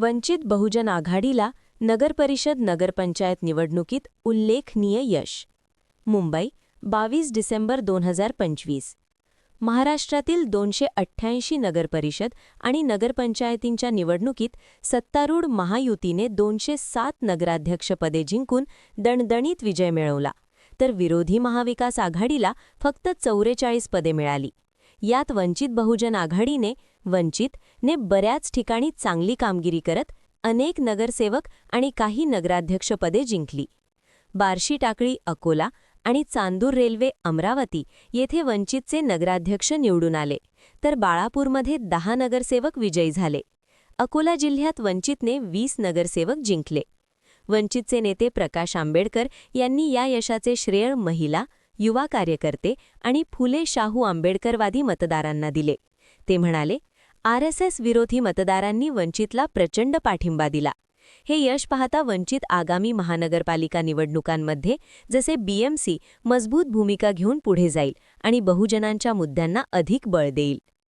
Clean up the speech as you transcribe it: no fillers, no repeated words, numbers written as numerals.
वंचित बहुजन आघाडीला नगरपरिषद नगरपंचायत निवडणुकीत उल्लेखनीय यश. मुंबई 22 डिसेंबर 2025. महाराष्ट्रातील 288 नगरपरिषद आणि नगरपंचायतींच्या निवडणुकीत सत्तारूढ महायुतीने 207 नगराध्यक्षपदे जिंकून दणदणीत विजय मिळवला, तर विरोधी महाविकास आघाडीला फक्त 44 पदे मिळाली. यात वंचित बहुजन आघाडीने ने बऱ्याच ठिकाणी चांगली कामगिरी करत अनेक नगरसेवक आणि काही नगराध्यक्षपदे जिंकली. बार्शी टाकळी अकोला आणि चांदूर रेल्वे अमरावती येथे वंचितचे नगराध्यक्ष निवडून आले, तर बाळापूरमध्ये 10 नगरसेवक विजयी झाले. अकोला जिल्ह्यात वंचितने 20 नगरसेवक जिंकले. वंचितचे नेते प्रकाश आंबेडकर यांनी या यशाचे श्रेय महिला, युवा कार्यकर्ते आणि फुले शाहू आंबेडकरवादी मतदारांना दिले. ते म्हणाले, RSS विरोधी मतदारांनी वंचितला प्रचंड पाठिंबा दिला. हे यश पाहता वंचित आगामी महानगरपालिका निवडणुकांमध्ये जसे BMC मजबूत भूमिका घेऊन पुढे जाईल आणि बहुजनांच्या मुद्द्यांना अधिक बळ देईल.